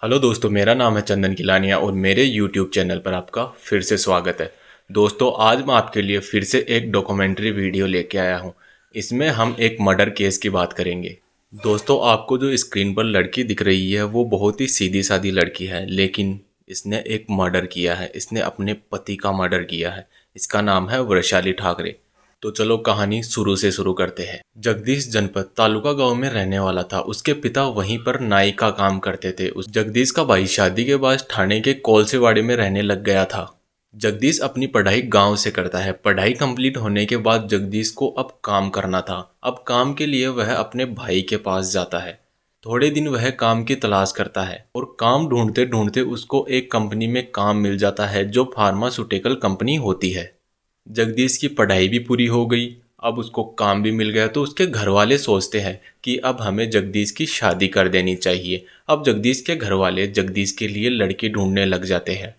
Hello दोस्तों, मेरा नाम है चंदन किलानिया और मेरे यूट्यूब चैनल पर आपका फिर से स्वागत है। दोस्तों, आज मैं आपके लिए फिर से एक डॉक्यूमेंट्री वीडियो लेके आया हूँ। इसमें हम एक मर्डर केस की बात करेंगे। दोस्तों, आपको जो स्क्रीन पर लड़की दिख रही है वो बहुत ही सीधी सादी लड़की है, लेकिन इसने एक मर्डर किया है। इसने अपने पति का मर्डर किया है। इसका नाम है वैशाली ठाकरे। तो चलो कहानी शुरू से शुरू करते हैं। जगदीश जनपद तालुका गांव में रहने वाला था। उसके पिता वहीं पर नाई का काम करते थे। उस जगदीश का भाई शादी के बाद ठाणे के कोलसेवाड़ी में रहने लग गया था। जगदीश अपनी पढ़ाई गांव से करता है। पढ़ाई कंप्लीट होने के बाद जगदीश को अब काम करना था। अब काम के लिए वह अपने भाई के पास जाता है। थोड़े दिन वह काम की तलाश करता है और काम ढूंढते ढूंढते उसको एक कंपनी में काम मिल जाता है जो फार्मास्यूटिकल कंपनी होती है। जगदीश की पढ़ाई भी पूरी हो गई, अब उसको काम भी मिल गया। तो उसके घर वाले सोचते हैं कि अब हमें जगदीश की शादी कर देनी चाहिए। अब जगदीश के घर वाले जगदीश के लिए लड़की ढूंढने लग जाते हैं।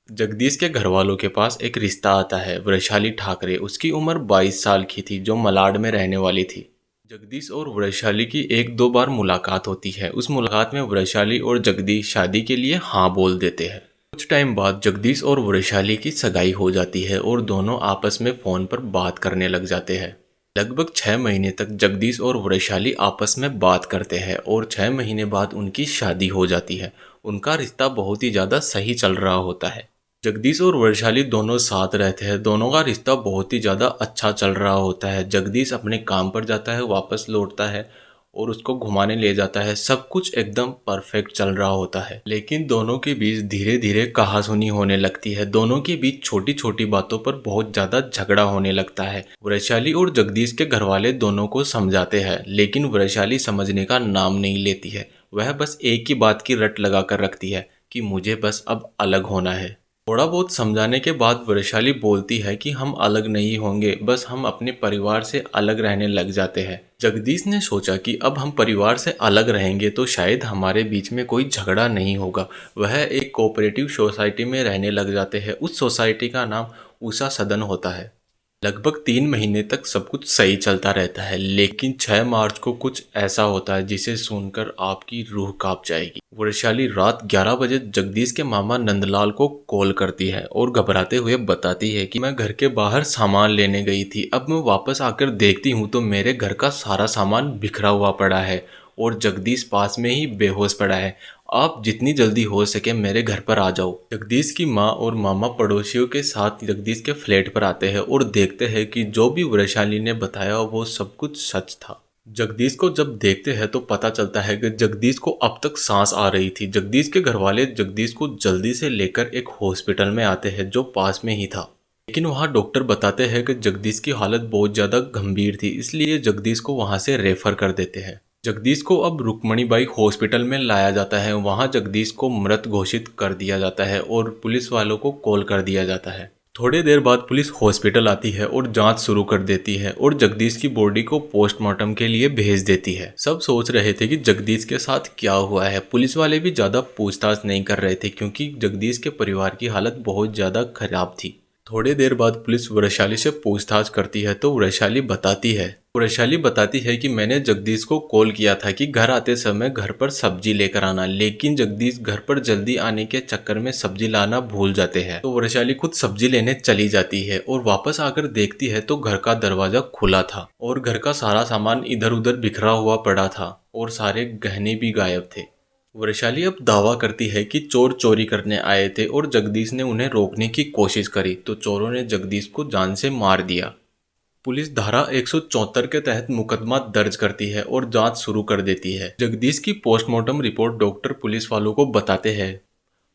जगदीश के घर वालों के पास एक रिश्ता आता है, वैशाली ठाकरे। उसकी उम्र 22 साल की थी, जो मलाड में रहने वाली थी। जगदीश और वैशाली की एक दो बार मुलाकात होती है। उस मुलाकात में वैशाली और जगदीश शादी के लिए हाँ बोल देते हैं। कुछ टाइम बाद जगदीश और वैशाली की सगाई हो जाती है और दोनों आपस में फ़ोन पर बात करने लग जाते हैं। लगभग 6 महीने तक जगदीश और वैशाली आपस में बात करते हैं और 6 महीने बाद उनकी शादी हो जाती है। उनका रिश्ता बहुत ही ज़्यादा सही चल रहा होता है। जगदीश और वैशाली दोनों साथ रहते हैं। दोनों का रिश्ता बहुत ही ज़्यादा अच्छा चल रहा होता है। जगदीश अपने काम पर जाता है, वापस लौटता है और उसको घुमाने ले जाता है। सब कुछ एकदम परफेक्ट चल रहा होता है, लेकिन दोनों के बीच धीरे धीरे कहासुनी होने लगती है। दोनों के बीच छोटी छोटी बातों पर बहुत ज़्यादा झगड़ा होने लगता है। वैशाली और जगदीश के घर वाले दोनों को समझाते हैं, लेकिन वैशाली समझने का नाम नहीं लेती है। वह बस एक ही बात की रट लगा कर रखती है कि मुझे बस अब अलग होना है। थोड़ा बहुत समझाने के बाद वैशाली बोलती है कि हम अलग नहीं होंगे, बस हम अपने परिवार से अलग रहने लग जाते हैं। जगदीश ने सोचा कि अब हम परिवार से अलग रहेंगे तो शायद हमारे बीच में कोई झगड़ा नहीं होगा। वह एक कोऑपरेटिव सोसाइटी में रहने लग जाते हैं। उस सोसाइटी का नाम उषा सदन होता है। लगभग 3 महीने तक सब कुछ सही चलता रहता है, लेकिन 6 मार्च को कुछ ऐसा होता है जिसे सुनकर आपकी रूह कांप जाएगी। वैशाली रात 11 बजे जगदीश के मामा नंदलाल को कॉल करती है और घबराते हुए बताती है कि मैं घर के बाहर सामान लेने गई थी। अब मैं वापस आकर देखती हूँ तो मेरे घर का सारा सामान बिखरा हुआ पड़ा है और जगदीश पास में ही बेहोश पड़ा है। आप जितनी जल्दी हो सके मेरे घर पर आ जाओ। जगदीश की माँ और मामा पड़ोसियों के साथ जगदीश के फ्लैट पर आते हैं और देखते हैं कि जो भी वैशाली ने बताया वो सब कुछ सच था। जगदीश को जब देखते हैं तो पता चलता है कि जगदीश को अब तक सांस आ रही थी। जगदीश के घर वाले जगदीश को जल्दी से लेकर एक हॉस्पिटल में आते हैं जो पास में ही था, लेकिन वहाँ डॉक्टर बताते हैं कि जगदीश की हालत बहुत ज़्यादा गंभीर थी, इसलिए जगदीश को वहाँ से रेफर कर देते हैं। जगदीश को अब रुक्मणीबाई हॉस्पिटल में लाया जाता है। वहाँ जगदीश को मृत घोषित कर दिया जाता है और पुलिस वालों को कॉल कर दिया जाता है। थोड़ी देर बाद पुलिस हॉस्पिटल आती है और जांच शुरू कर देती है और जगदीश की बॉडी को पोस्टमार्टम के लिए भेज देती है। सब सोच रहे थे कि जगदीश के साथ क्या हुआ है। पुलिस वाले भी ज़्यादा पूछताछ नहीं कर रहे थे क्योंकि जगदीश के परिवार की हालत बहुत ज़्यादा खराब थी। थोड़ी देर बाद पुलिस वैशाली से पूछताछ करती है तो वैशाली बताती है कि मैंने जगदीश को कॉल किया था कि घर आते समय घर पर सब्जी लेकर आना, लेकिन जगदीश घर पर जल्दी आने के चक्कर में सब्जी लाना भूल जाते हैं। तो वैशाली खुद सब्जी लेने चली जाती है और वापस आकर देखती है तो घर का दरवाजा खुला था और घर का सारा सामान इधर उधर बिखरा हुआ पड़ा था और सारे गहने भी गायब थे। वैशाली अब दावा करती है कि चोर चोरी करने आए थे और जगदीश ने उन्हें रोकने की कोशिश करी तो चोरों ने जगदीश को जान से मार दिया। पुलिस धारा 174 के तहत मुकदमा दर्ज करती है और जांच शुरू कर देती है। जगदीश की पोस्टमार्टम रिपोर्ट डॉक्टर पुलिस वालों को बताते हैं।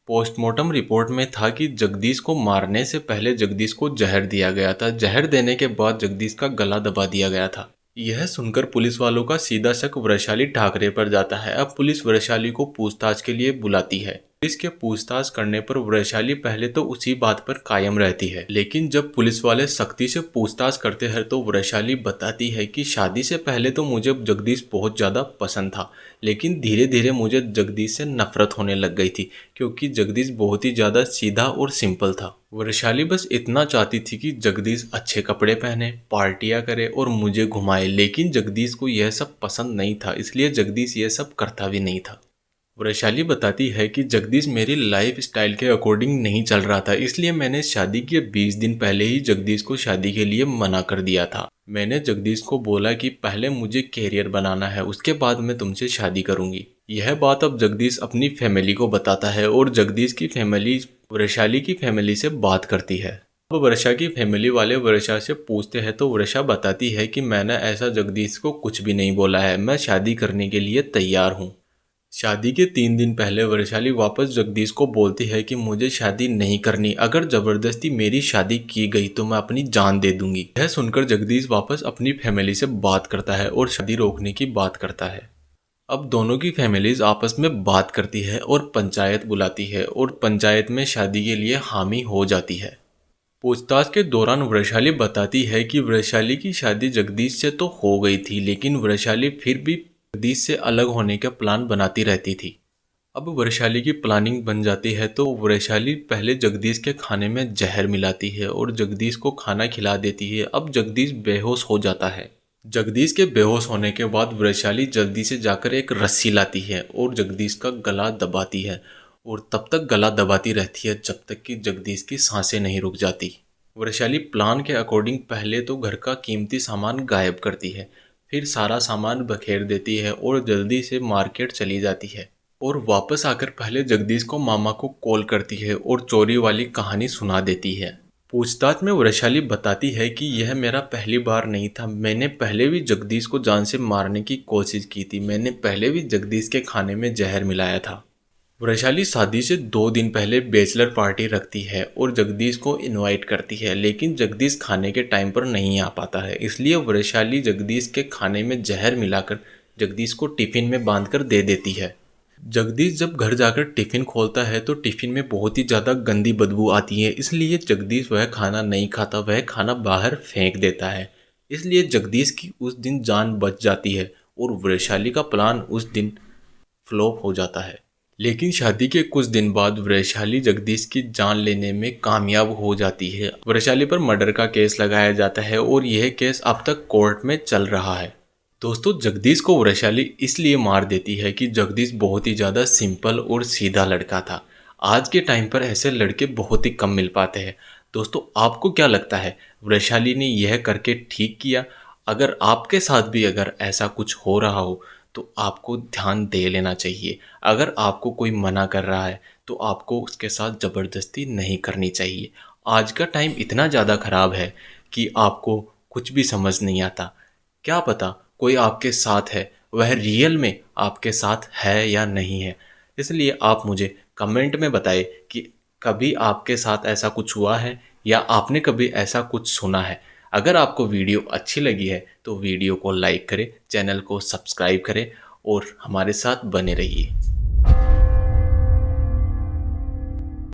पोस्टमार्टम रिपोर्ट में था कि जगदीश को मारने से पहले जगदीश को जहर दिया गया था। जहर देने के बाद जगदीश का गला दबा दिया गया था। यह सुनकर पुलिस वालों का सीधा शक वैशाली ठाकरे पर जाता है। अब पुलिस वैशाली को पूछताछ के लिए बुलाती है। पुलिस के पूछताछ करने पर वैशाली पहले तो उसी बात पर कायम रहती है, लेकिन जब पुलिस वाले सख्ती से पूछताछ करते हैं तो वैशाली बताती है कि शादी से पहले तो मुझे जगदीश बहुत ज़्यादा पसंद था, लेकिन धीरे धीरे मुझे जगदीश से नफरत होने लग गई थी क्योंकि जगदीश बहुत ही ज़्यादा सीधा और सिंपल था। वैशाली बस इतना चाहती थी कि जगदीश अच्छे कपड़े पहने, पार्टियां करे और मुझे घुमाए, लेकिन जगदीश को यह सब पसंद नहीं था, इसलिए जगदीश यह सब करता भी नहीं था। वैशाली बताती है कि जगदीश मेरी लाइफ स्टाइल के अकॉर्डिंग नहीं चल रहा था, इसलिए मैंने शादी के 20 दिन पहले ही जगदीश को शादी के लिए मना कर दिया था। मैंने जगदीश को बोला कि पहले मुझे कैरियर बनाना है, उसके बाद मैं तुमसे शादी करूंगी। यह बात अब जगदीश अपनी फैमिली को बताता है और जगदीश की फैमिली वैशाली की फैमिली से बात करती है। अब वर्षा की फैमिली वाले वर्षा से पूछते हैं तो वर्षा बताती है कि मैंने ऐसा जगदीश को कुछ भी नहीं बोला है, मैं शादी करने के लिए तैयार हूँ। शादी के 3 दिन पहले वैशाली वापस जगदीश को बोलती है कि मुझे शादी नहीं करनी, अगर जबरदस्ती मेरी शादी की गई तो मैं अपनी जान दे दूंगी। यह सुनकर जगदीश वापस अपनी फैमिली से बात करता है और शादी रोकने की बात करता है। अब दोनों की फैमिलीज आपस में बात करती है और पंचायत बुलाती है और पंचायत में शादी के लिए हामी हो जाती है। पूछताछ के दौरान वैशाली बताती है कि वैशाली की शादी जगदीश से तो हो गई थी, लेकिन वैशाली फिर भी जगदीश से अलग होने का प्लान बनाती रहती थी। अब वैशाली की प्लानिंग बन जाती है तो वैशाली पहले जगदीश के खाने में जहर मिलाती है और जगदीश को खाना खिला देती है। अब जगदीश बेहोश हो जाता है। जगदीश के बेहोश होने के बाद वैशाली जल्दी से जाकर एक रस्सी लाती है और जगदीश का गला दबाती है और तब तक गला दबाती रहती है जब तक कि जगदीश की सांसें नहीं रुक जाती। वैशाली प्लान के अकॉर्डिंग पहले तो घर का कीमती सामान गायब करती है, फिर सारा सामान बखेर देती है और जल्दी से मार्केट चली जाती है और वापस आकर पहले जगदीश को मामा को कॉल करती है और चोरी वाली कहानी सुना देती है। पूछताछ में वैशाली बताती है कि यह मेरा पहली बार नहीं था, मैंने पहले भी जगदीश को जान से मारने की कोशिश की थी, मैंने पहले भी जगदीश के खाने में जहर मिलाया था। वैशाली शादी से 2 दिन पहले बैचलर पार्टी रखती है और जगदीश को इनवाइट करती है, लेकिन जगदीश खाने के टाइम पर नहीं आ पाता है, इसलिए वैशाली जगदीश के खाने में जहर मिलाकर जगदीश को टिफिन में बांधकर दे देती है। जगदीश जब घर जाकर टिफिन खोलता है तो टिफिन में बहुत ही ज़्यादा गंदी बदबू आती है, इसलिए जगदीश वह खाना नहीं खाता, वह खाना बाहर फेंक देता है। इसलिए जगदीश की उस दिन जान बच जाती है और वैशाली का प्लान उस दिन फ्लॉप हो जाता है। लेकिन शादी के कुछ दिन बाद वैशाली जगदीश की जान लेने में कामयाब हो जाती है। वैशाली पर मर्डर का केस लगाया जाता है और यह केस अब तक कोर्ट में चल रहा है। दोस्तों, जगदीश को वैशाली इसलिए मार देती है कि जगदीश बहुत ही ज़्यादा सिंपल और सीधा लड़का था। आज के टाइम पर ऐसे लड़के बहुत ही कम मिल पाते हैं। दोस्तों, आपको क्या लगता है, वैशाली ने यह करके ठीक किया? अगर आपके साथ भी अगर ऐसा कुछ हो रहा हो तो आपको ध्यान दे लेना चाहिए। अगर आपको कोई मना कर रहा है तो आपको उसके साथ ज़बरदस्ती नहीं करनी चाहिए। आज का टाइम इतना ज़्यादा ख़राब है कि आपको कुछ भी समझ नहीं आता। क्या पता कोई आपके साथ है, वह रियल में आपके साथ है या नहीं है। इसलिए आप मुझे कमेंट में बताएं कि कभी आपके साथ ऐसा कुछ हुआ है या आपने कभी ऐसा कुछ सुना है। अगर आपको वीडियो अच्छी लगी है तो वीडियो को लाइक करें, चैनल को सब्सक्राइब करें और हमारे साथ बने रहिए।